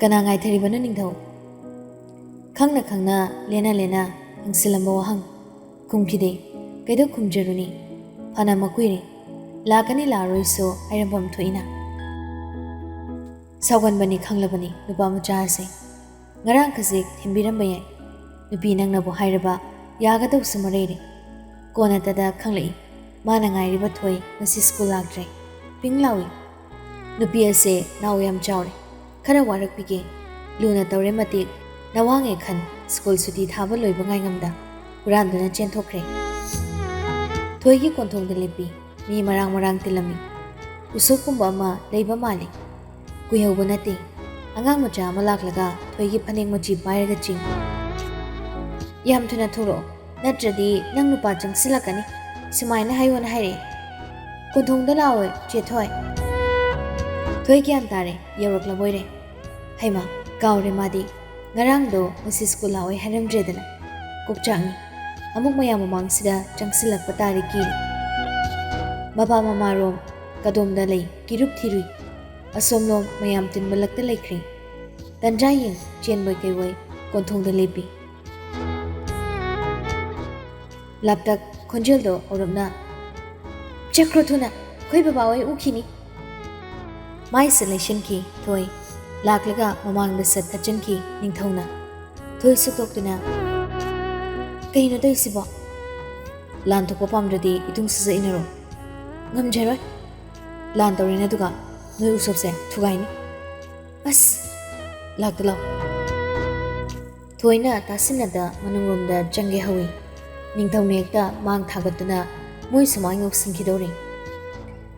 Kana ngai tharibana ningthau khangna khangna lena lena hangsilamba wahang kumkhide kaido khumjaruni phana makuire lakani laroi so airambam thoina sawan bani khanglabani nupa macha ase ngarang khazik thimbiram bayai nupi nangna bo hairaba yaga dau sumarere kona tada khanglai mana ngai riba thoi ngasi school laktre pinglawi nupi ase naw yam chawre khara warak pige luna tawre matik nawange khan school suti thaba loiba ngai ngamda uranduna chen thokre thoi gi konthong de lepi mi marang marang tilami usok kumba ma leiba mali kuihau banate angang macha malak laga thoi gi phaneng machi pairaga ching yam thuna thoro natradi nang nupa changsilakani sumaina hayona haire konthong da lawe che thoi thoi gyan tare yorak la boire haima kaure madi ngarang do ngasi school lawe haram dredana kokchang amuk maya mamang sida changsilak patari ki baba mama rom kadom da lei kirup thirui asomlom mayam tin balak da laikri tanjaying chen boy kai wai konthong da lepi laptak khonjel do oromna chakro thuna khoi baba wai ukhini mai selection ki thoi laklaga mamang da sat thachan ki ningthona thoi sutok tuna kaino dai sibo lan thok pam radi itung sa inaro ngam jara lan torina duga noi usop se thugai ni as lakla thoina tasina da manungrom da jange hawi ningthau nekta mang thagatuna moi samai ngok singkhidori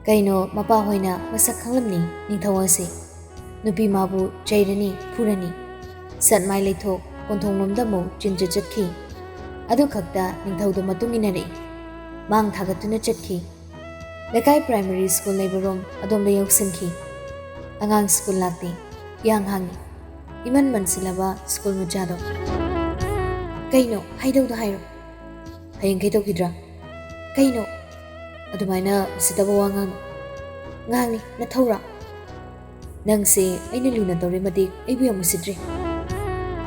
kaino mapa hoina masak khanglamni ningthau ase nupi mabu chairani phurani satmai leithok konthongnom da mo chinja chatki adu khakta ningthau da matungina re mang thagatuna chatki lekai primary school neighborom adom da yoksinki angang school lakti yang hangi iman mansilaba school mujado kaino haidau da hairo hayeng kai tokidra kaino adumaina sitaba wangang ngangi na thora nangse aina luna tore mati aibu yamu sidre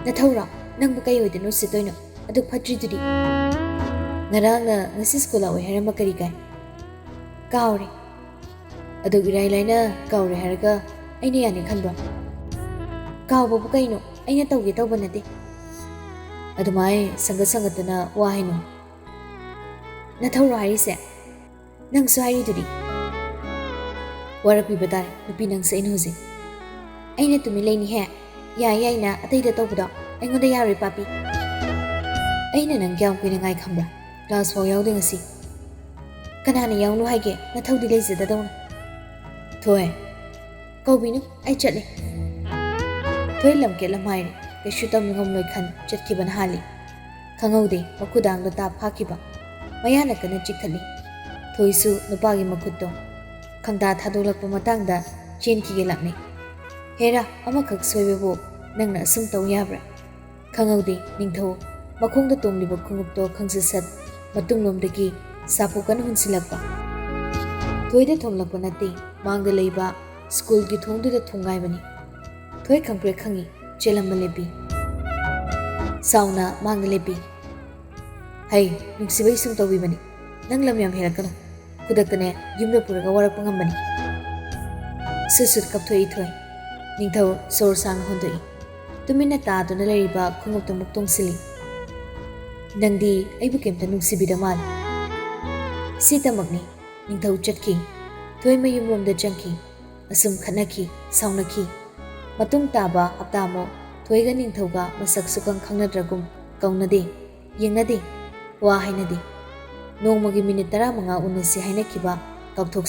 na thora nangbu kai oideno sitoino aduk phatri dudi ngarang na ngasi school awe harama kari kai kaure aduk irai laina kaure haraga aina yani khanba kaw babu kaino aina tawge tawba nate adumai sangatana wa haino na thora harise nang su hairi dudi warapi badar nupi nang sa inhuzi aina tumi leini he ya na atai da tawbada aingoda yare papi aina nang gyam kuina ngai khambra class 4 yaw ding si kanana yawnu haige na thawdi leise da dawna thoe kawbinu ai chatle thoe lamke lamai ke shutam ngom loi khan chatki ban hali khangaude makudang da ta phakiba mayana kana chikhali thoisu nupagi makutto khangda thadolakpa matangda chenki ge lakni hera amakhak soibebo nangna sum taw yabra khangaude ningtho makhongda tomliba khungupto khangsisat matunglomdagi sapu kan hunsilakpa thoida thomlakpa nate mangda leiba school gi thongduda thungai bani thoi khangpre khangi chelamba lepi sauna mangda lepi hai nuksibai sum tawi bani nang lam yam herakano kudaktane yumda puraga warakpa ngambani susut kapthoi thoi ningthau sor sang hondoi tumina ta duna leriba khungupta muktong sili nangdi aibu kemta nungsibida mal sitamakni ningthau chatki thoi mayum romda jangki asum khanaki saunaki matung taba aptamo thoiga ningthauga masak sukang khangnadragum kaunade yengnade wa hainade nongmagi minute 15 unasi hainakiba kakthok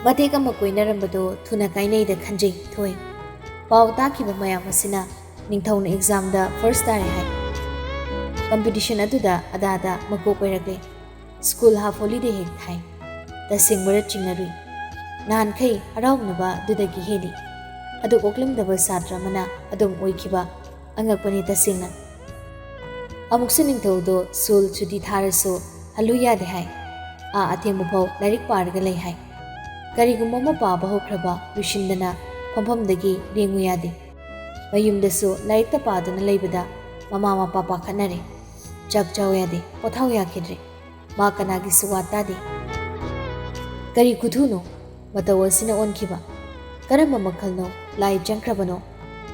Mate ka makoinarambado thuna kainai da khanjai thoi paw takiba mayam asina ningthauna exam da first tare hai competition aduda adada mako koirakle school half holiday hek thai da singbara chingnarui nan khai harawnaba dudagi heli adu oklam da satra mana adum oikiba angakpani ta singna amuksu ningthau do sul chuti tharaso haluya de hai a athemu phau lairik parga lei hai karigumma ma pa ba hokraba rishindana ꯐꯝꯐꯝꯗꯒꯤ ꯂꯦꯡꯉꯨ ꯌꯥꯗꯦ꯫ ꯃꯌꯨꯝꯗꯁꯨ ꯂꯥꯏꯔꯤꯛꯇ ꯄꯥꯗꯨꯅ ꯂꯩꯕꯗ ꯃꯃꯥ ꯃꯄꯥ ꯄꯥꯈꯠꯅꯔꯦ꯫ ꯆꯥꯛ ꯆꯥꯎ ꯌꯥꯗꯦ, ꯄꯣꯊꯥꯎ ꯌꯥꯈꯤꯗ꯭ꯔꯦ꯫ ꯃꯥ ꯀꯅꯥꯒꯤꯁꯨ ꯋꯥ ꯇꯥꯗꯦ꯫ ꯀꯔꯤ ꯈꯨꯊꯨꯅꯣ ꯃꯇꯧ ꯑꯁꯤꯅ ꯑꯣꯟꯈꯤꯕ? ꯀꯔꯝꯕ ꯃꯈꯜꯅꯣ ꯂꯥꯏ ꯆꯪꯈ꯭ꯔꯕꯅꯣ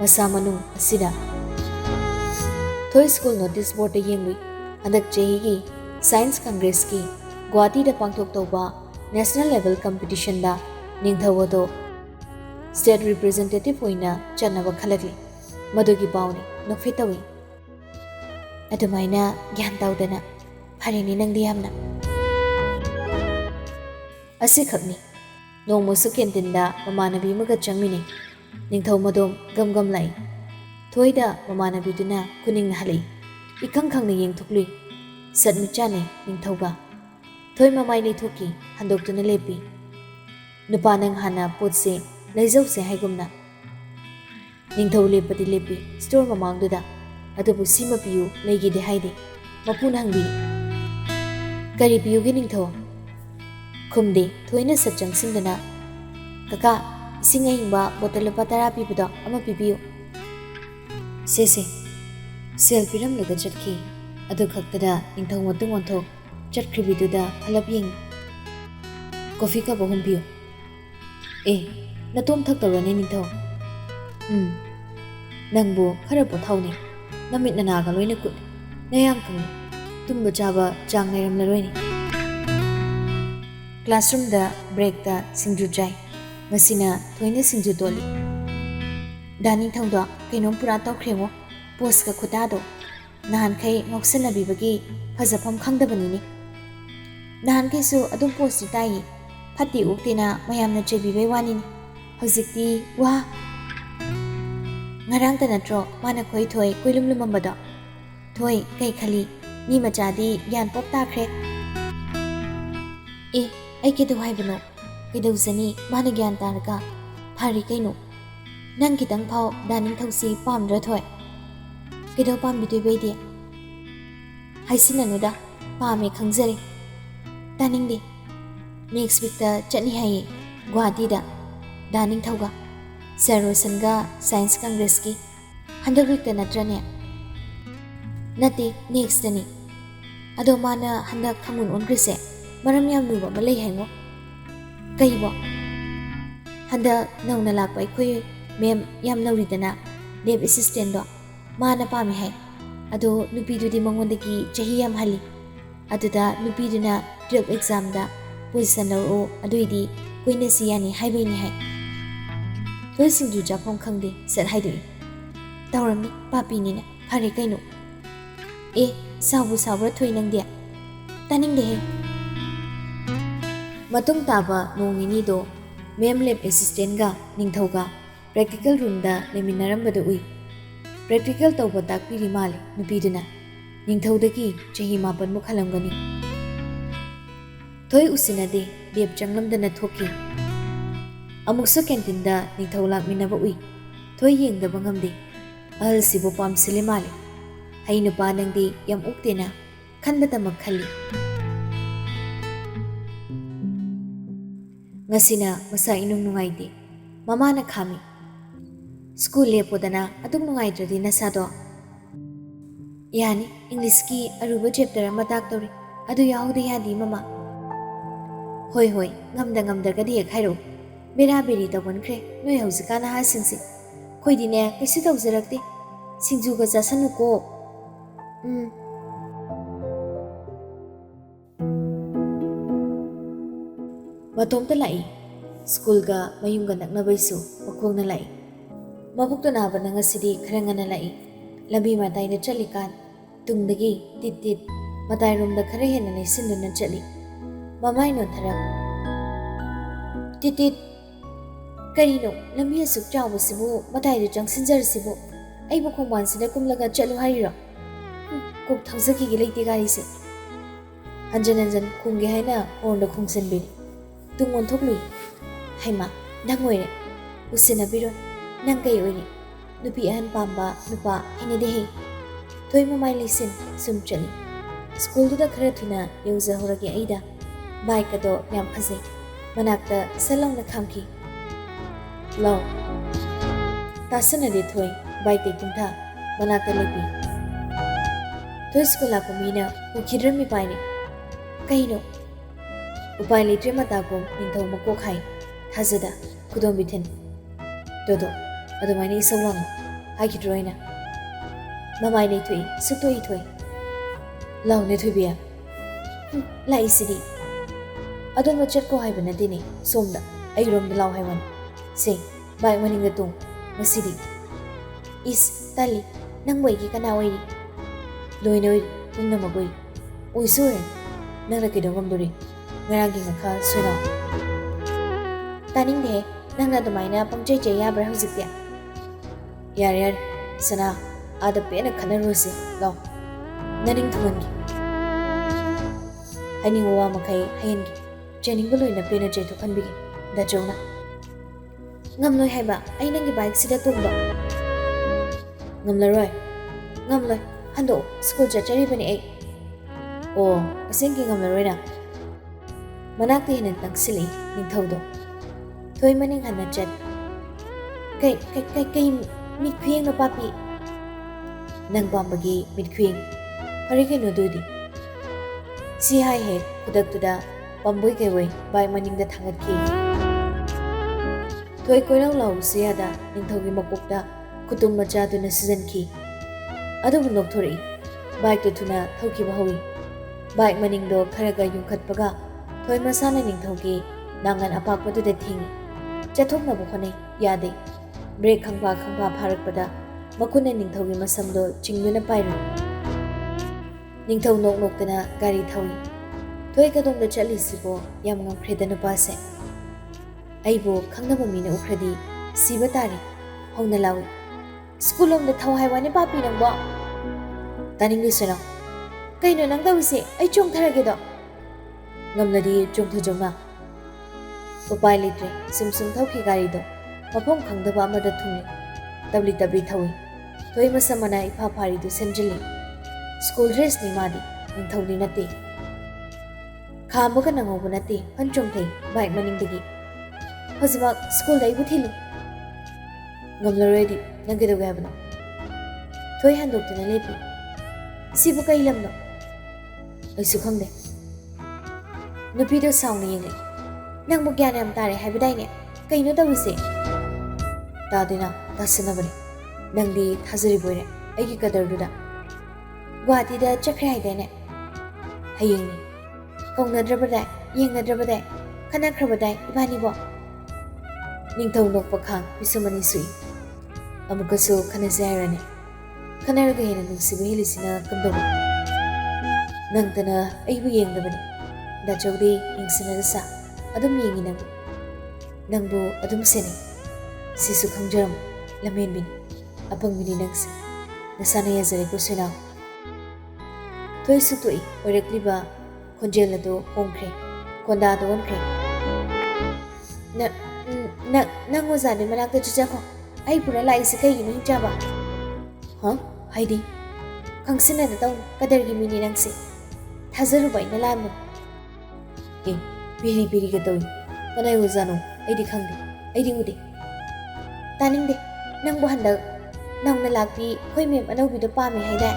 ꯃꯁꯥ ꯃꯅꯨꯡ ꯑꯁꯤꯗ? ꯊꯣꯏ ꯁ꯭ꯀꯨꯜ ꯅꯣꯇꯤꯁ ꯕꯣꯔꯗꯇ ꯌꯦꯡꯂꯨꯏ꯫ ꯍꯟꯗꯛ ꯆꯍꯤꯒꯤ ꯁꯥꯏꯟꯁ ꯀꯪꯒ꯭ꯔꯦꯁꯀꯤ ꯒꯨꯋꯥꯍꯥꯇꯤꯗ ꯄꯥꯡꯊꯣꯛꯇꯧꯕ ꯅꯦꯁꯅꯦꯜ ꯂꯦꯚꯦꯜ ꯀꯝꯄꯤꯇꯤꯁꯟꯗ ꯅꯤꯡꯊꯧ ꯑꯗꯣ ꯁ꯭ꯇꯦꯠ ꯔꯤꯄ꯭ꯔꯖꯦꯟꯇꯦꯇꯤꯚ ꯑꯣꯏꯅ ꯆꯠꯅꯕ ꯈꯜꯂꯛꯂꯤ꯫ ꯃꯗꯨꯒꯤ ꯄꯥꯎꯅꯤ ꯅꯣꯛꯐꯦꯠ ꯇꯧꯏ꯫ ꯑꯗꯨꯃꯥꯏꯅ ꯒ꯭ꯌꯥꯟ ꯇꯧꯗꯅ ꯐꯔꯦꯅꯦ ꯅꯪꯗꯤ ꯌꯥꯝꯅ꯫ ꯑꯁꯤꯈꯛꯅꯤ꯫ ꯅꯣꯡꯃꯁꯨ ꯀꯦꯟꯇꯤꯟꯗ ꯃꯃꯥꯟꯅꯕꯤ ꯑꯃꯒ ꯆꯪꯃꯤꯟꯅꯩ꯫ ꯅꯤꯡꯊꯧ ꯃꯗꯣꯝ ꯒꯝ ꯒꯝ ꯂꯥꯛꯏ꯫ ꯊꯣꯏꯗ ꯃꯃꯥꯟꯅꯕꯤꯗꯨꯅ ꯈꯨꯅꯤꯡ ꯅꯥꯍꯜꯂꯛꯏ꯫ ꯏꯈꯪ ꯈꯪꯅ ꯌꯦꯡꯊꯣꯛꯂꯨꯏ꯫ ꯁꯠꯃꯤꯠ ꯆꯥꯅꯩ ꯅꯤꯡꯊꯧꯒ꯫ ꯊꯣꯏ ꯃꯃꯥꯏ ꯂꯩꯊꯣꯛꯈꯤ, ꯍꯟꯗꯣꯛꯇꯨꯅ ꯂꯦꯞꯄꯤ꯫ ꯅꯨꯄꯥ ꯅꯪ ꯍꯥꯟꯅ ꯄꯣꯠꯁꯦ ꯂꯩꯖꯧꯁꯦ ꯍꯥꯏꯒꯨꯝꯅ꯫ ꯅꯤꯡꯊꯧ ꯂꯦꯞꯄꯗꯤ ꯂꯦꯞꯄꯤ ꯁ꯭ꯇꯣꯔ ꯃꯃꯥꯡꯗꯨꯗ, ꯑꯗꯨꯕꯨ ꯁꯤꯃ ꯄꯤꯌꯨ ꯂꯩꯒꯦꯗꯤ ꯍꯥꯏꯗꯦ꯫ ꯃꯄꯨꯅ ꯍꯪꯕꯤꯔꯤ, ꯀꯔꯤ ꯄꯤꯌꯨꯒꯦ ꯅꯤꯡꯊꯧ? ꯈꯨꯝꯗꯦ꯫ ꯊꯣꯏꯅ ꯁꯠ ꯆꯪꯁꯤꯟꯗꯨꯅ, ꯀꯀꯥ ꯏꯁꯤꯡ ꯑꯏꯪꯕ ꯕꯣꯇꯜ ꯂꯨꯄꯥ 10 ꯄꯤꯕꯗꯣ ꯑꯃ ꯄꯤꯕꯤꯌꯨ꯫ ꯁꯦ ꯁꯦꯜ ꯄꯤꯔꯝꯂꯒ ꯆꯠꯈꯤ꯫ ꯑꯗꯨ ꯈꯛꯇꯗ ꯅꯤꯡꯊꯧ ꯃꯇꯨꯡ ꯑꯣꯟꯊꯣꯛ ꯆꯠꯈ꯭ꯔꯤꯕꯤꯗꯨꯗ ꯍꯜꯂꯞ ꯌꯦꯡꯉꯤ꯫ ꯀꯣꯐꯤ ꯀꯞ 3 ꯄꯤꯌꯨ꯫ ꯅꯇꯣꯝ ꯊꯛꯇꯧꯔꯅꯦ ꯅꯤꯡꯊꯧ? ꯅꯪꯕꯨ ꯈꯔ ꯄꯣꯊꯥꯎꯅꯦ, ꯅꯃꯤꯠ ꯅꯅꯥꯒ ꯂꯣꯏꯅ ꯀꯨꯠꯂꯤ, ꯅꯌꯥꯡ ꯀꯪꯂꯤ, ꯇꯨꯝꯕ ꯆꯥꯕ ꯆꯥꯡ ꯅꯥꯏꯔꯝꯂꯔꯣꯏꯅꯦ꯫ ꯀ꯭ꯂꯥꯁꯔꯨꯝꯗ ꯕ꯭ꯔꯦꯛꯇ ꯁꯤꯡꯖꯨ ꯆꯥꯏ꯫ ꯉꯁꯤꯅ ꯊꯣꯏꯅ ꯁꯤꯡꯖꯨ ꯇꯣꯠꯂꯤ꯫ ꯗꯥ ꯅꯤꯡꯊꯧꯗꯣ ꯀꯩꯅꯣꯝ ꯄꯨꯔꯥ ꯇꯧꯈ꯭ꯔꯦꯉꯣ, ꯄꯣꯁꯀ ꯈꯨꯇꯥꯗꯣ ꯅꯍꯥꯟꯈꯩ ꯉꯥꯎꯁꯟꯅꯕꯤꯕꯒꯤ ꯐꯖꯐꯝ ꯈꯪꯗꯕꯅꯤꯅꯦ꯫ ꯅꯍꯥꯟꯈꯩꯁꯨ ꯑꯗꯨꯝ ꯄꯣꯁꯇꯤ ꯇꯥꯏꯌꯦ, ꯐꯠꯇꯦ ꯑꯣꯛꯇꯦꯅ ꯃꯌꯥꯝꯅ ꯆꯩꯕꯤꯕꯩ ꯋꯥꯅꯤꯅꯦ꯫ ꯍꯧꯖꯤꯛꯇꯤ ꯋꯥ! ꯉꯔꯥꯡꯇ ꯅꯠꯇ꯭ꯔꯣ ꯃꯥꯅ ꯈꯣꯏ ꯊꯣꯏ ꯀꯣꯏꯂꯨꯝ ꯂꯨꯃꯝꯕꯗꯣ? ꯊꯣꯏ ꯀꯩ ꯈꯜꯂꯤ? ꯃꯤ ꯃꯆꯥꯗꯤ ꯒ꯭ꯌꯥꯟ ꯄꯣꯞ ꯇꯥꯈ꯭ꯔꯦ꯫ ꯑꯩ ꯀꯩꯗꯧ ꯍꯥꯏꯕꯅꯣ? ꯀꯩꯗꯧꯖꯅꯤ ꯃꯥꯅ ꯒ꯭ꯌꯥꯟ ꯇꯥꯔꯒ? ꯐꯔꯤ ꯀꯩꯅꯣ? ꯅꯪ ꯈꯤꯇꯪ ꯐꯥꯎ ꯗꯥ ꯅꯤꯡꯊꯧꯁꯤ ꯄꯥꯝꯗ꯭ꯔ ꯊꯣꯏ? ꯀꯩꯗꯧ ꯄꯥꯝꯕꯤꯗꯣꯏꯕꯩꯗꯤ? ꯍꯥꯏꯁꯤꯟꯅꯅꯨꯗ, ꯄꯥꯝꯃꯦ ꯈꯪꯖꯔꯦ꯫ ꯇꯥꯅꯤꯡꯗꯦ꯫ ꯅꯦꯛꯁ ꯋꯤꯛꯇ ꯆꯠꯅꯤ ꯍꯥꯏꯌꯦ ꯒꯨꯋꯥꯍꯥꯇꯤꯗ ꯗꯥ ꯅꯤꯡꯊꯧꯒ, ꯁꯔ ꯔꯣꯁꯟꯒ ꯁꯥꯏꯟꯁ ꯀꯪꯒ꯭ꯔꯦꯁꯀꯤ꯫ ꯍꯟꯗꯛ ꯋꯤꯛꯇ ꯅꯠꯇ꯭ꯔꯅꯦ? ꯅꯠꯇꯦ, ꯅꯦꯛꯁꯇꯅꯤ꯫ ꯑꯗꯣ ꯃꯥꯅ ꯍꯟꯗꯛ ꯈꯪꯎꯟ ꯑꯣꯟꯈ꯭ꯔꯤꯁꯦ ꯃꯔꯝ ꯌꯥꯝ ꯂꯨꯕ ꯑꯃ ꯂꯩ ꯍꯥꯏꯉꯣ꯫ ꯀꯩꯕꯣ? ꯍꯟꯗꯛ ꯅꯧꯅ ꯂꯥꯛꯄ ꯑꯩꯈꯣꯏ ꯃꯦꯝ ꯌꯥꯝ ꯅꯧꯔꯤꯗꯅ ꯂꯦꯕ ꯑꯦꯁꯤꯁꯇꯦꯟꯗꯣ, ꯃꯥꯅ ꯄꯥꯝꯃꯦ ꯍꯥꯏ꯫ ꯑꯗꯣ ꯅꯨꯄꯤꯗꯨꯗꯤ ꯃꯉꯣꯟꯗꯒꯤ ꯆꯍꯤ ꯌꯥꯝ ꯍꯜꯂꯤ꯫ ꯑꯗꯨꯗ ꯅꯨꯄꯤꯗꯨꯅ 12 ꯑꯦꯛꯖꯥꯝꯗ ꯄꯣꯖꯤꯁꯟ ꯂꯧꯔꯛꯑꯣ, ꯑꯗꯨꯏꯗꯤ ꯀꯣꯏꯅꯁꯤ ꯌꯥꯅꯤ ꯍꯥꯏꯕꯩꯅꯤ ꯍꯥꯏ꯫ ꯊꯣꯏ ꯁꯤꯡꯖꯨ ꯆꯥꯐꯝ ꯈꯪꯗꯦ ꯁꯠ ꯍꯥꯏꯗꯣꯛꯏ꯫ ꯇꯧꯔꯝꯅꯤ ꯄꯥꯄꯤꯅꯤꯅ, ꯐꯔꯦ ꯀꯩꯅꯣ꯫ ꯁꯥꯎꯕꯨ ꯁꯥꯎꯕ꯭ꯔꯥ ꯊꯣꯏ ꯅꯪꯗꯤ? ꯇꯥꯅꯤꯡꯗꯦꯍꯦ꯫ ꯃꯇꯨꯡ ꯇꯥꯕ ꯅꯣꯡ ꯅꯤꯅꯤꯗꯣ ꯃꯦꯝ ꯂꯦꯕ ꯑꯦꯁꯤꯁꯇꯦꯟꯒ ꯅꯤꯡꯊꯧꯒ ꯄ꯭ꯔꯦꯛꯇꯤꯀꯦꯜ ꯔꯨꯝꯗ ꯂꯩꯃꯤꯟꯅꯔꯝꯕꯗ ꯎꯏ꯫ ꯄ꯭ꯔꯦꯛꯇꯤꯀꯦꯜ ꯇꯧꯕ ꯇꯥꯛꯄꯤꯔꯤ ꯃꯥꯜꯂꯤ ꯅꯨꯄꯤꯗꯨꯅ꯫ ꯅꯤꯡꯊꯧꯗꯒꯤ ꯆꯍꯤ 9 ꯍꯜꯂꯝꯒꯅꯤ꯫ ꯊꯣꯏ ꯎꯁꯤꯟꯅꯗꯦ, ꯂꯦꯕ ꯆꯪꯂꯝꯗꯅ ꯊꯣꯛꯈꯤ꯫ ꯑꯃꯨꯛꯁꯨ ꯀꯦꯟꯇꯤꯟꯗ ꯅꯤꯡꯊꯧ ꯂꯥꯛꯃꯤꯟꯅꯕ ꯎꯏ꯫ ꯊꯣꯏ ꯌꯦꯡꯗꯕ ꯉꯝꯗꯦ꯫ ꯑꯍꯜꯁꯤꯕꯨ ꯄꯥꯝꯁꯤꯜꯂꯤ ꯃꯥꯜꯂꯤ꯫ ꯍꯩ ꯅꯨꯄꯥ ꯅꯪꯗꯤ ꯌꯥꯝ ꯑꯣꯛꯇꯦꯅ ꯈꯟꯕꯇꯃꯛ ꯈꯜꯂꯤ꯫ ꯉꯁꯤꯅ ꯃꯁꯥ ꯏꯅꯨꯡ ꯅꯨꯡꯉꯥꯏꯇꯦ꯫ ꯃꯃꯥꯅ ꯈꯥꯝꯃꯤ꯫ ꯁ꯭ꯀꯨꯜ ꯂꯦꯞꯄꯣꯗꯅ ꯑꯗꯨꯛ ꯅꯨꯡꯉꯥꯏꯇ꯭ꯔꯗꯤ ꯅꯁꯥꯗꯣ꯫ ꯌꯥꯅꯤ, ꯏꯪꯂꯤꯁꯀꯤ ꯑꯔꯨꯕ ꯆꯦꯞꯇꯔ ꯑꯃ ꯇꯥꯛꯇꯧꯔꯤ, ꯑꯗꯨ ꯌꯥꯎꯍꯧꯗ ꯌꯥꯗꯦ ꯃꯃꯥ꯫ ꯍꯣꯏ, ꯉꯝꯗ꯭ꯔꯒꯗꯤ ꯍꯦꯛ ꯍꯥꯏꯔꯛꯎ꯫ ꯕꯦꯔꯥ ꯕꯦꯔꯤ ꯇꯧꯒꯟꯈ꯭ꯔꯦ ꯅꯣꯏ ꯍꯧꯖꯤꯛꯀꯥꯟ ꯅꯍꯥꯁꯤꯡꯁꯦ꯫ ꯑꯩꯈꯣꯏꯗꯤꯅꯦ ꯀꯩꯁꯨ ꯇꯧꯖꯔꯛꯇꯦ꯫ ꯁꯤꯡꯖꯨꯒ ꯆꯥꯁꯟꯅꯨꯀꯣ꯫ ꯃꯇꯣꯝꯇ ꯂꯥꯛꯏ꯫ ꯁ꯭ꯀꯨꯜꯒ ꯃꯌꯨꯝꯒ ꯅꯛꯅꯕꯩꯁꯨ ꯃꯈꯣꯡꯅ ꯂꯥꯛꯏ꯫ ꯃꯕꯨꯛꯇ ꯅꯥꯕꯅ ꯉꯁꯤꯗꯤ ꯈꯔ ꯉꯟꯅ ꯂꯥꯛꯏ꯫ ꯂꯝꯕꯤ ꯃꯇꯥꯏꯗ ꯆꯠꯂꯤꯀꯥꯟ ꯇꯨꯡꯗꯒꯤ ꯇꯤꯠ ꯇꯤꯠ ꯃꯇꯥꯏꯔꯣꯝꯗ ꯈꯔ ꯍꯦꯟꯅ ꯅꯩꯁꯤꯟꯗꯨꯅ ꯆꯠꯂꯤ꯫ ꯃꯃꯥꯏ ꯅꯣꯟꯊꯔꯞ꯫ ꯇꯤꯠ ꯇꯤꯠ, ꯀꯔꯤꯅꯣ ꯂꯝꯕꯤ ꯑꯁꯨꯛ ꯆꯥꯎꯕꯁꯤꯕꯨ ꯃꯇꯥꯏꯗ ꯆꯪꯁꯤꯟꯖꯔꯁꯤꯕꯨ? ꯑꯩꯕꯨ ꯈꯣꯡꯕꯥꯟꯁꯤꯗ ꯀꯨꯝꯂꯒ ꯆꯠꯂꯨ ꯍꯥꯏꯔꯤꯔꯣ? ꯀꯣꯛ ꯊꯧꯖꯈꯤꯒꯦ ꯂꯩꯇꯦ ꯒꯥꯔꯤꯁꯦ꯫ ꯍꯟꯖꯟ ꯍꯟꯖꯟ ꯈꯨꯝꯒꯦ ꯍꯥꯏꯅ ꯍꯣꯔꯟꯗ ꯈꯣꯡꯖꯟꯕꯤꯔꯤ꯫ ꯇꯨꯡ ꯑꯣꯟꯊꯣꯛꯂꯨꯏ꯫ ꯍꯩꯃꯥ, ꯅꯪ ꯑꯣꯏꯔꯦ꯫ ꯎꯁꯤꯟꯅꯕꯤꯔꯣꯏ꯫ ꯅꯪ ꯀꯩ ꯑꯣꯏꯔꯤ? ꯅꯨꯄꯤ ꯑꯍꯟ ꯄꯥꯝꯕ ꯅꯨꯄꯥ ꯍꯩꯅꯗꯦꯍꯦ꯫ ꯊꯣꯏ ꯃꯃꯥꯏ ꯂꯩꯁꯤꯟ ꯁꯨꯝ ꯆꯠꯂꯤ꯫ ꯁ꯭ꯀꯨꯜꯗꯨꯗ ꯈꯔ ꯊꯨꯅ ꯌꯧꯖꯍꯧꯔꯒꯦ ꯑꯩꯗ꯫ ꯕꯥꯏꯛ ꯑꯗꯣ ꯌꯥꯝ ꯐꯖꯩ꯫ ꯃꯅꯥꯛꯇ ꯁꯠ ꯂꯥꯎꯅ ꯈꯥꯝꯈꯤ꯫ ꯂꯥꯎ꯫ तासनदे थोय बाइक कुंथा मनाक लेपी थोय स्कूल लाप मीना उखिद्रमी पाइने कहिनो उपाय लेट्रे मताको निंथौ मको खाई थाजदा खुदोम बिथेन दोदो अदुमाइने इसौलांग हाइकिद्रोइना ममाइ ने थोय सुतोई थोय लाउने थोयबिया लाइसिदी अदोम चटको हाइबना दिने सोमदा आई रोम द लाव हाइवन से बाइक मनिंग तुम मसिदी इस तली नंग वैगी कना वैरी लोइनो पुंगना मगोई ओइसोरे नंगना किदोगम दुरी ngaragi ngakha suna taning de nangna dumaina pangchai chai ya bra hujik ya yar yar sana ada pe na khana rosi law naning thuman gi ani wa makai hain gi chening boloi na pe na chai thu khan bi da chona ngamloi haiba ai nangi bike sida tumba ngamlaroi ngamloi hando school cha chari bani ai o aseng gi ngamlaroi na मनाक हेन तंगसिली निंथौदो थोय मनिंग हन्ना चट कई मिखुयेंग पापी नंग पाम्बगी मिखुयेंग फरे के नोदुदी सी हाय हे खुदकतुदा पाम्बोय के वय बाय मनिंग दा थांगतखी थोय कोइलाव लाव सियादा निंथौगी मकोकदा कुतुम मचादुना सिजनखी अदुबु नोकथोरई बाइक तो थुना थौकी बहवी बाइक मनिंग दो खरगा युखतपगा थोय मसाना निंथौगी नांगन अपाकपदुदा थिंगी चथोकनबु होने यादे ब्रेक खंपा फारकपदा मकुना निंथौगी मसमदो चिंगदुना पाइरु निंथौ नोक नोकतना गाड़ी थौई थोय कदोंदा चलिसिबो याम ngamkhreदा नुपासे आइबो खंगनबु मीना उखरदी सिबा तारी होंना लावी स्कूल लोमदा थौ हाइवाने पापी नंगबो तानिंग लिसना कइनो नंगदाविसे आई चोंगथरगेदो ngamladi chongtho jongna upai litre simsum thauki gari do mafom khangdaba amada thumni tabli thawi thoi masamana ifa phari du senjili school dress ni madi ningthauni nate khambaga nangobu nate panchongthei bike maning digi hojiba school dai buthilu ngamlaredi nangedo gabna thoi handok tuna lepi sibu kai lamno aisu khangde नुपीदो sound येंगे नंग मुग्याने हम तारे है बिदाइने कहीं no तविसे तादिना तासनबने नंगदी थाजरी बोरे ऐगी कदर दुदा गुवाहाटी दा चक्रे हाइदेने हयेंगनी कौनद्रबदाय येंगद्रबदाय खनाख्रबदाय इबानीबो निंथौ नोकपा खांग पिसुमनी सुई अमुकसु खनजायरने खनरगा हेना नुसिबो हेलिसिना कमदोबो नंगतना ऐबु येंगदबने दाचौदी यंगसिनरसा अदुम येंगी नंगबु अदुम सेने सिसु खंजरम लमेनबिन अपंगबिनी नंगसे नसाना याजरे कुसुना थोय सुतोई ओरक्लिबा खोंजेलदो होंख्रे कोंदादो ओनख्रे नंग ओजाने मनाकता चुजाखो आई पुरा लाइसे कइगिनो हिंजाबा ह हाइदी खंगसिना दौ कदरगी मिनी नंगसे थाजरुबाय न लामो बिरी बिरी के तौई कनाय उजानो ऐदी खंगदे ऐदी उदे तानिंगदे नंगबो हंदक नंगना लाक्पी खोय मेम अनौबिदो पामे हाइदा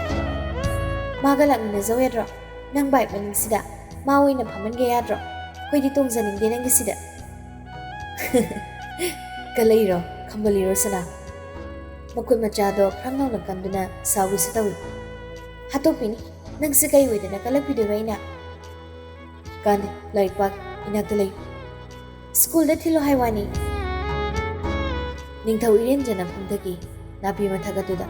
मागा लाकनिना जौयद्रो नंग बाइक मनिंगसिदा मा ओइना फमनगे याद्रो खोयदि तोंजनिंगदे नंगिसिदा कलैरो खंबलिरो सना मकुन मचादो खंगनौना कंदुना साविसु तौई हातोपिनी नंगसे कई ओइदना कलपिदो वैना कांदे लाइक पाक इनाकते लई स्कूल दा थिलो हाइवानी निंथौ इरेन जना फंदगी नापी मथगतुदा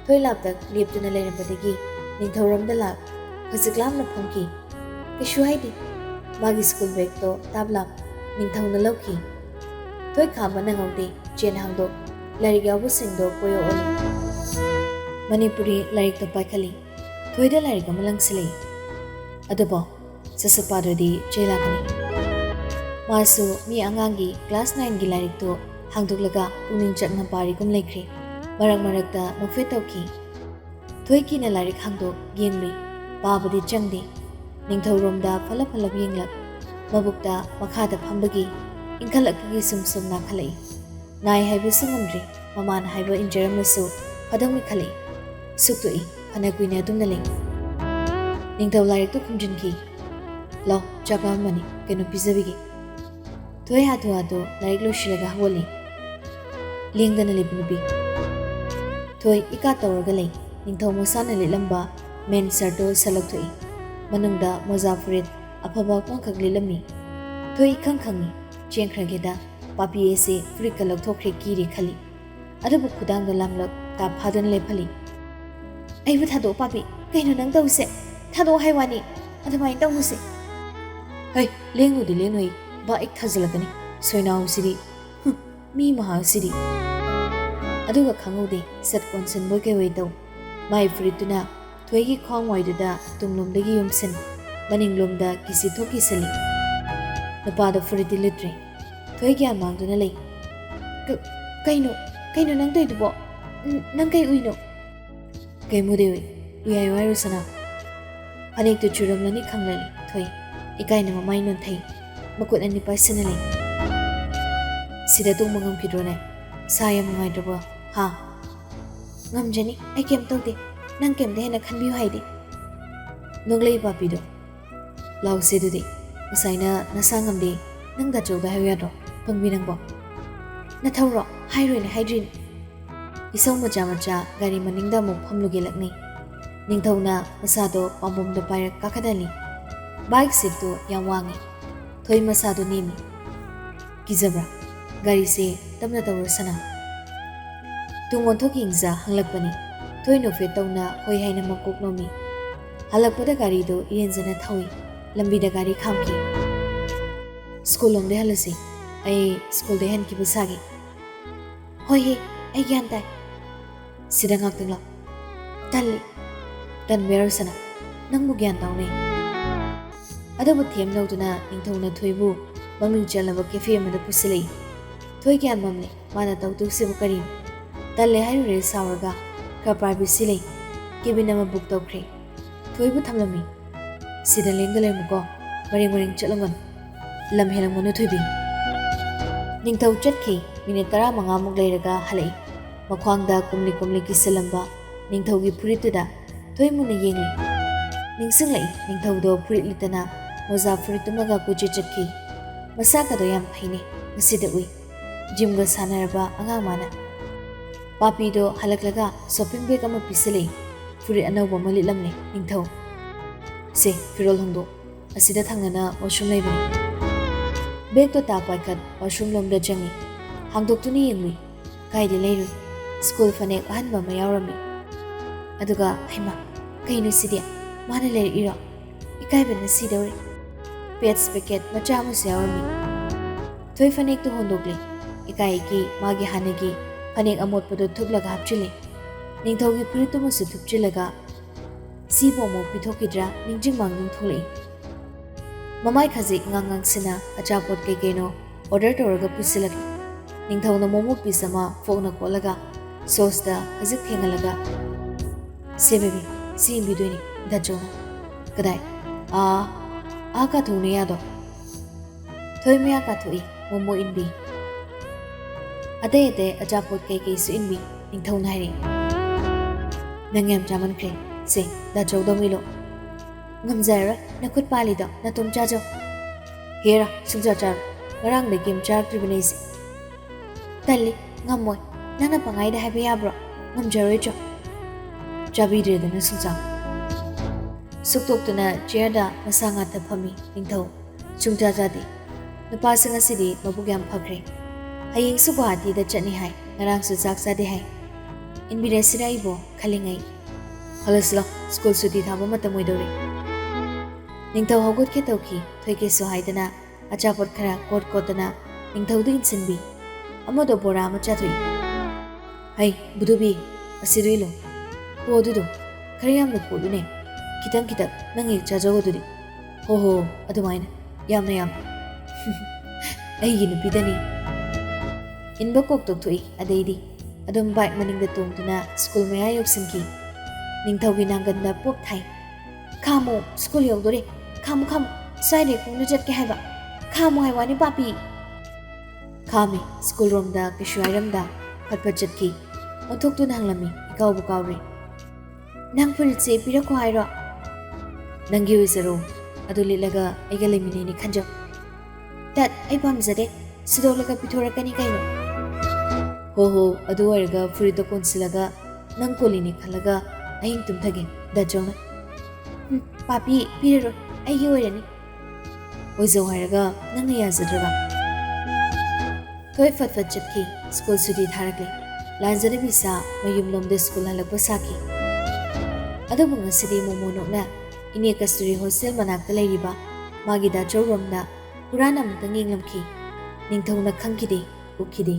थोय लापतक लेपतुना लेरबदगी निंथौ रोमदा लाक खजिकलामना फंकी किशु हाइदी मागी स्कूल बैग तो ताबला निंथौ न लौकी थोय खामा नंगौदे चेन हांगदो लाइक यावबु सिंगदो कोयो ओली मणिपुरी लाइक तो पाखली थोयदा लाइक अमलंगसले अदबो ससपादोदी चेलाकनी मासु मी अंगांगी क्लास 9 गी लाइक तो हांगदुकलगा पुनिंग चकना पारिकुम लेख्रे मरक मरकता नोफे तौकी थोयकी न लाइक हांगदो गेंगली पाबदी चंगदे निंथौ रोमदा फला फला येंगलक मबुकता मखादा फंबगी इंखलकगी सुम नाखलई नाय हाइबु संगमद्रे ꯃꯃꯥꯅ ꯍꯥꯏꯕ ꯏꯟꯖꯔꯝꯃꯁꯨ ꯐꯗꯧꯅꯤ ꯈꯜꯂꯤ ꯁꯨꯛꯇꯣꯛꯏ ꯐꯅ ꯀꯨꯏꯅ ꯑꯗꯨꯝꯅ ꯂꯩ ꯅꯤꯡꯊꯧ ꯂꯥꯏꯔꯤꯛꯇꯨ ꯈꯨꯝꯖꯤꯟꯈꯤ ꯂꯥꯎ ꯆꯥꯛ ꯂꯥꯝꯃꯅꯤ ꯀꯩꯅꯣ ꯄꯤꯖꯕꯤꯒꯦ ꯊꯣꯏ ꯍꯥꯊꯨ ꯍꯥꯊꯨ ꯂꯥꯏꯔꯤꯛ ꯂꯣꯏꯁꯤꯜꯂꯒ ꯍꯧꯒꯠꯂꯤ ꯂꯦꯡꯗꯅ ꯂꯩꯕ ꯅꯨꯄꯤ ꯊꯣꯏ ꯏꯀꯥ ꯇꯧꯔꯒ ꯂꯩ ꯅꯤꯡꯊꯧ ꯃꯁꯥꯅ ꯂꯤꯠꯂꯝꯕ ꯃꯦꯟ ꯁꯔꯠꯇꯨ ꯁꯠꯂꯛꯊꯣꯛꯏ ꯃꯅꯨꯡꯗ ꯃꯣꯖꯥ ꯐꯨꯔꯤꯠ ꯑꯐꯕ ꯄꯣꯡꯈꯛ ꯂꯤꯠꯂꯝꯃꯤ ꯊꯣꯏ ꯏꯈꯪ ꯈꯪꯉꯤ ꯆꯦꯟꯈ꯭ꯔꯒꯦꯗ ꯄꯥꯄꯤ ꯑꯁꯤ ꯐꯨꯔꯤꯠꯀ ꯂꯧꯊꯣꯛꯈ꯭ꯔꯦ ꯀꯤꯔꯦ ꯈꯜꯂꯤ ꯑꯗꯨꯕꯨ ꯈꯨꯗꯥꯡꯗ ꯂꯥꯡꯂꯛ ꯇꯥꯞ ꯐꯥꯗꯨꯅ ꯂꯦꯞꯍꯜꯂꯤ ꯑꯩꯕꯨ ꯊꯥꯗꯣꯛꯑꯣ ꯄꯥꯄꯤ ꯀꯩꯅꯣ ꯅꯪ ꯇꯧꯁꯦ ꯊꯥꯗꯣꯛꯑꯣ ꯍꯥꯏ ꯋꯥꯅꯤ ꯑꯗꯨꯃꯥꯏꯅ ꯇꯧꯅꯨꯁꯦ ꯍꯩ ꯂꯦꯡꯉꯨꯗꯤ ꯂꯦꯡꯉꯨꯏ ꯕꯥ ꯑꯩ ꯊꯥꯖꯤꯜꯂꯛꯀꯅꯤ ꯁꯣꯏꯅꯥꯎꯁꯤꯗꯤ ꯃꯤ ꯃꯍꯥꯛꯁꯤꯗꯤ ꯑꯗꯨꯒ ꯈꯪꯍꯧꯗꯦ ꯁꯠ ꯀꯣꯟꯁꯤꯟꯕꯣꯏ ꯀꯩꯑꯣꯏ ꯇꯧ ꯃꯥꯏ ꯐꯨꯔꯤꯠꯇꯨꯅ ꯊꯣꯏꯒꯤ ꯈ꯭ꯋꯥꯡꯋꯥꯏꯗꯨꯗ ꯇꯨꯡꯂꯣꯝꯗꯒꯤ ꯌꯨꯝꯁꯤꯟ ꯃꯅꯤꯡꯂꯣꯝꯗ ꯀꯤꯁꯤ ꯊꯣꯛ ꯀꯤꯁꯤꯜꯂꯤ ꯅꯨꯄꯥꯗꯣ ꯐꯨꯔꯤꯠꯇꯤ ꯂꯤꯠꯇ꯭ꯔꯦ ꯊꯣꯏ ꯒ꯭ꯌꯥꯟ ꯃꯥꯡꯗꯨꯅ ꯂꯩ ꯀꯩꯅꯣ ꯅꯪ ꯇꯧꯏꯗꯨꯕꯣ ꯅꯪ ꯀꯩ ꯎꯏꯅꯣ ꯀꯩ ꯃꯨꯗꯦ ꯎꯏ ꯎꯌꯥꯏ ꯋꯥꯏꯔꯨꯁꯅꯥ ꯐꯅꯦꯛꯇꯨ ꯆꯨꯔꯝꯂꯅꯤ ꯈꯪꯂꯅꯤ ꯊꯣꯏ ꯏꯀꯥꯏꯅ ꯃꯃꯥꯏ ꯅꯣꯟꯊꯩ ꯃꯈꯨꯠ ꯑꯅꯤ ꯄꯥꯏꯁꯟꯅ ꯂꯩ ꯁꯤꯗ ꯇꯨꯝꯕ ꯉꯝꯈꯤꯗ꯭ꯔꯣꯅꯦ ꯁꯥ ꯌꯥꯝ ꯅꯨꯡꯉꯥꯏꯇ꯭ꯔꯕꯣ ꯍꯥ ꯉꯝꯖꯅꯤ ꯑꯩ ꯀꯩꯝ ꯇꯧꯗꯦ ꯅꯪ ꯀꯩꯝꯇ ꯍꯦꯟꯅ ꯈꯟꯕꯤꯌꯨ ꯍꯥꯏꯗꯦ ꯅꯣꯛꯂꯛꯏ ꯄꯥꯄꯤꯗꯣ ꯂꯥꯎꯁꯦ ꯑꯗꯨꯗꯤ ꯉꯁꯥꯏꯅ ꯅꯁꯥ ꯉꯝꯗꯦ ꯅꯪ ꯗꯥꯆꯧꯗ ꯍꯥꯏꯌꯨ ꯌꯥꯗ꯭ꯔꯣ ꯄꯪꯕꯤ ꯅꯪꯕꯣ ꯅꯊꯧꯔꯣ ꯍꯥꯏꯔꯣꯏꯅꯦ ꯍꯥꯏꯗ꯭ꯔꯤꯅꯤ ꯏꯁꯧ ꯃꯆꯥ ꯃꯆꯥ ꯒꯥꯔꯤ ꯃꯅꯤꯡꯗ ꯑꯃꯨꯛ ꯐꯝꯂꯨꯒꯦ ꯂꯛꯅꯩ ꯅꯤꯡꯊꯧꯅ ꯃꯁꯥꯗꯣ ꯄꯥꯝꯕꯣꯝꯗ ꯄꯥꯏꯔꯛ ꯀꯥꯈꯠꯍꯜꯂꯤ ꯕꯥꯏꯛ ꯁꯤꯠꯇꯨ ꯌꯥꯝ ꯋꯥꯡꯉꯤ ꯊꯣꯏ ꯃꯁꯥꯗꯣ ꯅꯦꯝꯃꯤ ꯀꯤꯖꯕ꯭ꯔꯥ ꯒꯥꯔꯤꯁꯦ ꯇꯞꯅ ꯇꯧꯔꯁꯅꯥ ꯇꯨꯡ ꯑꯣꯟꯊꯣꯛ ꯌꯦꯡꯖ ꯍꯪꯂꯛꯄꯅꯤ ꯊꯣꯏ ꯅꯣꯐꯦꯠ ꯇꯧꯅ ꯍꯣꯏ ꯍꯥꯏꯅ ꯃꯀꯣꯛ ꯅꯣꯝꯃꯤ ꯍꯜꯂꯛꯄꯗ ꯒꯥꯔꯤꯗꯣ ꯏꯔꯦꯟꯖꯅ ꯊꯧꯏ ꯂꯝꯕꯤꯗ ꯒꯥꯔꯤ ꯈꯥꯝꯈꯤ ꯁ꯭ꯀꯨꯜ ꯂꯣꯝꯗꯩ ꯍꯜꯂꯁꯤ ꯑꯩ ꯁ꯭ꯀꯨꯜꯗꯩ ꯍꯟꯈꯤꯕ ꯁꯥꯒꯦ ꯍꯣꯏꯍꯦ ꯑꯩ ꯒ꯭ꯌꯥꯟ ꯇꯥꯏ ꯁꯤꯗ ꯉꯥꯛꯇꯪ ꯂꯥꯛ ꯇꯜꯂꯤ ꯇꯟꯕ ꯌꯥꯔꯣꯏꯁꯅꯥ ꯅꯪꯕꯨ ꯒ꯭ꯌꯥꯟ ꯇꯥꯎꯅꯦ ꯑꯗꯨꯕꯨ ꯊꯦꯝ ꯂꯧꯗꯨꯅ ꯅꯤꯡꯊꯧꯅ ꯊꯣꯏꯕꯨ ꯃꯃꯤꯡ ꯆꯠꯂꯕ ꯀꯦꯐꯦ ꯑꯃꯗ ꯄꯨꯁꯤꯜꯂꯛꯏ ꯊꯣꯏ ꯒ꯭ꯌꯥꯟ ꯃꯝꯂꯦ ꯃꯥꯅ ꯇꯧꯗꯣꯏꯁꯤꯕꯨ ꯀꯔꯤꯅꯣ ꯇꯜꯂꯦ ꯍꯥꯏꯔꯨꯔꯦ ꯁꯥꯎꯔꯒ ꯈꯔ ꯄ꯭ꯔꯥꯏꯚꯦꯁꯤ ꯂꯩ ꯀꯦꯕꯤꯟ ꯑꯃ ꯕꯨꯛ ꯇꯧꯈ꯭ꯔꯦ ꯊꯣꯏꯕꯨ ꯊꯝꯂꯝꯃꯤ ꯁꯤꯗ ꯂꯦꯡꯒ ꯂꯩꯔꯝꯃꯨꯀꯣ ꯃꯔꯦꯡ ꯃꯔꯦꯡ ꯆꯠꯂꯝꯒꯅꯨ ꯂꯝ ꯍꯦꯜꯂꯝꯒꯅꯨ ꯊꯣꯏꯕꯤ ꯅꯤꯡꯊꯧ ꯆꯠꯈꯤ ꯃꯤꯅꯤꯠ 15ꯃꯨꯛ ꯂꯩꯔꯒ ꯍꯜꯂꯛꯏ ꯃꯈ꯭ꯋꯥꯡꯗ ꯀꯨꯝꯂꯤ ꯀꯨꯝꯂꯤ ꯀꯤꯁꯤꯜꯂꯝꯕ ꯅꯤꯡꯊꯧꯒꯤ ꯐꯨꯔꯤꯠꯇꯨꯗ ꯊꯣꯏ ꯃꯨꯟꯅ ꯌꯦꯡꯂꯤ ꯅꯤꯡꯁꯤꯡꯂꯛꯏ ꯅꯤꯡꯊꯧꯗꯣ ꯐꯨꯔꯤꯠ ꯂꯤꯠꯇꯅ ꯃꯣꯖꯥ ꯐꯨꯔꯤꯠꯇꯨꯃꯒ ꯀꯣꯏꯆꯠ ꯆꯠꯈꯤ ꯃꯁꯥꯒꯗꯣ ꯌꯥꯝ ꯐꯩꯅꯦ ꯉꯁꯤꯗ ꯎꯏ ꯖꯤꯝꯒ ꯁꯥꯟꯅꯔꯕ ꯑꯉꯥꯡ ꯃꯥꯅ ꯄꯥꯄꯤꯗꯣ ꯍꯜꯂꯛꯂꯒ ꯁꯣꯞꯄꯤꯡ ꯕꯦഗ് ꯑꯃ ꯄꯤꯁꯤꯜꯂꯛꯏ ꯐꯨꯔꯤꯠ ꯑꯅꯧꯕ ꯑꯃ ꯂꯤꯠꯂꯝꯂꯦ ꯅꯤꯡꯊꯧ ꯁꯦ ꯐꯤꯔꯣꯜ ꯍꯣꯡꯗꯣꯛ ꯑꯁꯤꯗ ꯊꯪꯅꯅ ꯋꯥꯁꯔꯨꯝ ꯂꯩꯕꯅꯤ ꯕꯦꯒꯇꯣ ꯇꯥ ꯄꯥꯏꯈꯠ ꯋꯥꯁꯔꯨꯝ ꯂꯣꯝꯗ ꯆꯪꯉꯤ ꯍꯥꯡꯗꯣꯛꯇꯨꯅ ꯌꯦꯡꯂꯨꯏ ꯀꯥꯏꯗ ꯂꯩꯔꯨꯏ ꯁ꯭ꯀꯨꯜ ꯐꯅꯦꯛ ꯑꯍꯟꯕ ꯑꯃ ꯌꯥꯎꯔꯝꯃꯤ ꯑꯗꯨꯒ ꯍꯩꯃꯥ ꯀꯩꯅꯣ ꯁꯤꯗꯤ ꯃꯥꯅ ꯂꯩꯔꯛꯏꯔꯣ ꯏꯀꯥꯏꯕꯅ ꯁꯤꯗꯧꯔꯦ ꯄꯦꯠꯁ ꯄꯦꯀꯦꯠ ꯃꯆꯥ ꯑꯃꯁꯨ ꯌꯥꯎꯔꯝꯃꯤ ꯊꯣꯏ ꯐꯅꯦꯛꯇꯨ ꯍꯣꯡꯗꯣꯛꯂꯤ ꯏꯀꯥꯏꯒꯤ ꯃꯥꯒꯤ ꯍꯥꯟꯅꯒꯤ ꯐꯅꯦꯛ ꯑꯃꯣꯠꯄꯗꯨ ꯊꯨꯞꯂꯒ ꯍꯥꯞꯆꯤꯜꯂꯤ ꯅꯤꯡꯊꯧꯒꯤ ꯐꯨꯔꯤꯠꯇꯨꯃꯁꯨ ꯊꯨꯞꯆꯤꯜꯂꯒ ꯁꯤꯕꯨ ꯑꯃꯨꯛ ꯄꯤꯊꯣꯛꯈꯤꯗ꯭ꯔꯥ ꯅꯤꯡꯖꯤꯡ ꯃꯥꯡꯖꯤꯡ ꯊꯣꯛꯂꯛꯏ ꯃꯃꯥꯏ ꯈꯖꯤꯛ ꯉꯥꯡꯁꯤꯅ ꯑꯆꯥꯄꯣꯠ ꯀꯩꯀꯩꯅꯣ ꯑꯣꯔꯗꯔ ꯇꯧꯔꯒ ꯄꯨꯁꯤꯜꯂꯛꯏ ꯅꯤꯡꯊꯧꯅ ꯃꯣꯃꯣ ꯄꯤꯁ ꯑꯃ ꯐꯣꯛꯅ ꯀꯣꯠꯂꯒ ꯁꯣꯁꯇ ꯈꯖꯤꯛ ꯊꯦꯡꯍꯜꯂꯒ ꯁꯦ ꯕꯦꯕꯤ ꯁꯤ ꯏꯟꯕꯤꯗꯣꯏꯅꯤ ꯗꯥꯆꯧꯅ ꯀꯗꯥꯏ ꯀꯥꯊꯣꯛꯎꯅꯦ ꯌꯥꯗꯣ ꯊꯣꯏ ꯃꯌꯥ ꯀꯥꯊꯣꯛꯏ ꯃꯣꯃꯣ ꯏꯟꯕꯤ ꯑꯇꯩ ꯑꯆꯥꯄꯣꯠ ꯀꯩꯀꯩꯁꯨ ꯏꯟꯕꯤ ꯅꯤꯡꯊꯧꯅ ꯍꯥꯏꯔꯛꯏ ꯅꯪ ꯌꯥꯝ ꯆꯥꯃꯟꯈ꯭ꯔꯦ ꯁꯦ ꯗꯥꯆꯧꯗ ꯃꯤꯂꯣ ꯉꯝꯖꯔꯔꯣꯏ ꯅꯈꯨꯠ ꯄꯥꯜꯂꯤꯗꯣ ꯅꯇꯣꯝ ꯆꯥꯖꯧ ꯍꯦꯔꯥ ꯁꯨꯡꯆꯥ ꯆꯥꯔꯣ ꯉꯔꯥꯡꯗꯒꯤ ꯀꯦꯝ ꯆꯥꯔꯛꯇ꯭ꯔꯤꯕꯅꯦ ꯑꯩꯁꯦ ꯇꯜꯂꯤ ꯉꯝꯃꯣꯏ ꯅꯪꯅ ꯄꯪꯍꯥꯏꯗ ꯍꯥꯏꯕ ꯌꯥꯕ꯭ꯔꯣ ꯉꯝꯖꯔꯣꯏꯗ꯭ꯔꯣ ꯆꯥꯕꯤꯗ꯭ꯔꯦꯗꯅ ꯁꯨꯡꯆꯥ ꯁꯨꯛꯇꯣꯛꯇꯨꯅ ꯆꯤꯌꯔꯗ ꯃꯁꯥ ꯉꯥꯛꯇ ꯐꯝꯃꯤ ꯅꯤꯡꯊꯧ ꯁꯨꯡꯆꯥ ꯆꯥꯗꯦ ꯅꯨꯄꯥꯁꯤ ꯉꯁꯤꯗꯤ ꯃꯕꯨꯛ ꯌꯥꯝ ꯐꯈ꯭ꯔꯦ ꯍꯌꯦꯡꯁꯨ ꯒꯨꯋꯥꯍꯥꯇꯤꯗ ꯆꯠꯅꯤ ꯍꯥꯏ ꯉꯔꯥꯡꯁꯨ ꯆꯥꯛ ꯆꯥꯗꯦ ꯍꯥꯏ ꯏꯟꯕꯤꯔꯁꯤꯔ ꯑꯩꯕꯣ ꯈꯜꯂꯤꯉꯩ ꯍꯜꯂꯁꯤꯂꯣ ꯁ꯭ꯀꯨꯜ ꯁꯨꯇꯤ ꯊꯥꯕ ꯃꯇꯝ ꯑꯣꯏꯗꯧꯔꯦ ꯅꯤꯡꯊꯧ ꯍꯧꯒꯠꯀꯦ ꯇꯧꯈꯤ ꯊꯣꯏꯀꯦꯁꯨ ꯍꯥꯏꯗꯅ ꯑꯆꯥꯄꯣꯠ ꯈꯔ ꯀꯣꯠꯇꯅ ꯅꯤꯡꯊꯧꯗꯨ ꯏꯟꯁꯤꯟꯕꯤ ꯑꯃꯗꯣ ꯕꯣꯔꯥ ꯑꯃ ꯆꯥꯊꯣꯛꯏ ꯍꯩ ꯕꯨꯙꯨꯕꯤ ꯑꯁꯤꯗꯣ ꯏꯜꯂꯨ ꯍꯣ ꯑꯗꯨꯗꯣ ꯈꯔ ꯌꯥꯝꯅ ꯀꯣꯠꯂꯨꯅꯦ ꯈꯤꯇꯪ ꯅꯪ ꯍꯦꯛ ꯆꯥꯖꯧ ꯑꯗꯨꯗꯤ ꯍꯣ ꯑꯗꯨꯃꯥꯏꯅ ꯌꯥꯝꯅ ꯑꯩꯒꯤ ꯅꯨꯄꯤꯗꯅꯤ ꯏꯟꯕ ꯀꯣꯛ ꯇꯣꯛꯊꯣꯛꯏ ꯑꯗꯩꯗꯤ ꯑꯗꯨꯝ ꯕꯥꯏꯛ ꯃꯅꯤꯡꯗ ꯇꯣꯡꯗꯨꯅ ꯁ꯭ꯀꯨꯜ ꯃꯌꯥ ꯌꯧꯁꯤꯟꯈꯤ ꯅꯤꯡꯊꯧꯒꯤ ꯅꯥꯡꯒꯟꯗ ꯄꯣꯛ ꯊꯥꯏ ꯈꯥꯝꯃꯣ ꯁ꯭ꯀꯨꯜ ꯌꯧꯗꯣꯔꯦ ꯈꯥꯝꯃꯣ ꯁ꯭ꯋꯥꯏꯗꯩ ꯈꯣꯡꯅ ꯆꯠꯀꯦ ꯍꯥꯏꯕ ꯈꯥꯝꯃꯣ ꯍꯥꯏ ꯋꯥꯅꯤ ꯄꯥꯄꯤ ꯈꯥꯝꯃꯤ ꯁ꯭ꯀꯨꯜ ꯔꯣꯝꯗ ꯀꯩꯁꯨ ꯍꯥꯏꯔꯝꯗ ꯐꯠ ꯐꯠ ꯆꯠꯈꯤ ꯑꯣꯟꯊꯣꯛꯇꯨꯅ ꯍꯪꯂꯝꯃꯤ ꯏꯀꯥꯎꯕꯨ ꯀꯥꯎꯔꯦ ꯅꯪ ꯐꯨꯔꯤꯠꯁꯦ ꯄꯤꯔꯛꯈꯣ ꯍꯥꯏꯔꯣ ꯅꯪꯒꯤ ꯑꯣꯏꯖꯔꯣ ꯑꯗꯨ ꯂꯤꯠꯂꯒ ꯑꯩꯒ ꯂꯩꯃꯤꯟꯅꯩꯅꯤ ꯈꯟꯖꯧ ꯇꯠ ꯑꯩ ꯄꯥꯝꯖꯗꯦ ꯁꯨꯗꯣꯛꯂꯒ ꯄꯤꯊꯣꯔꯛꯀꯅꯤ ꯀꯩꯅꯣ ꯍꯣ ꯑꯗꯨ ꯑꯣꯏꯔꯒ ꯐꯨꯔꯤꯠꯇꯣ ꯀꯣꯟꯁꯤꯜꯂꯒ ꯅꯪ ꯀꯣꯜꯂꯤꯅꯦ ꯈꯜꯂꯒ ꯑꯍꯤꯡ ꯇꯨꯝꯊꯒꯦ ꯗꯥꯆꯧꯅ ꯄꯥꯄꯤ ꯄꯤꯔꯔꯣꯏ ꯑꯩꯒꯤ ꯑꯣꯏꯔꯅꯤ ꯑꯣꯏꯖꯧ ꯍꯥꯏꯔꯒ ꯅꯪꯅ ꯌꯥꯖꯗ꯭ꯔꯕ ꯊꯣꯏ ꯐꯠ ꯐꯠ ꯆꯠꯈꯤ ꯁ꯭ꯀꯨꯜ ꯁꯨꯇꯤ ꯊꯥꯔꯛꯂꯦ ꯂꯥꯟꯖꯔꯕꯤꯁꯥ ꯃꯌꯨꯝꯂꯣꯝꯗ ꯁ꯭ꯀꯨꯜ ꯍꯜꯂꯛꯄ ꯁꯥꯈꯤ ꯑꯗꯨꯕꯨ ꯉꯁꯤꯗꯤ ꯃꯣꯃꯣꯅꯣꯛꯅ ꯏꯅꯦ ꯀꯁꯇꯨꯔꯤ ꯍꯣꯁꯇꯦꯜ ꯃꯅꯥꯛꯇ ꯂꯩꯔꯤꯕ ꯃꯥꯒꯤ ꯗꯥꯆꯧꯔꯣꯝꯗ ꯍꯨꯔꯥꯟ ꯑꯃꯨꯛꯇꯪ ꯌꯦꯡꯂꯝꯈꯤ ꯅꯤꯡꯊꯧꯅ ꯈꯪꯈꯤꯗꯦ ꯎꯈꯤꯗꯦ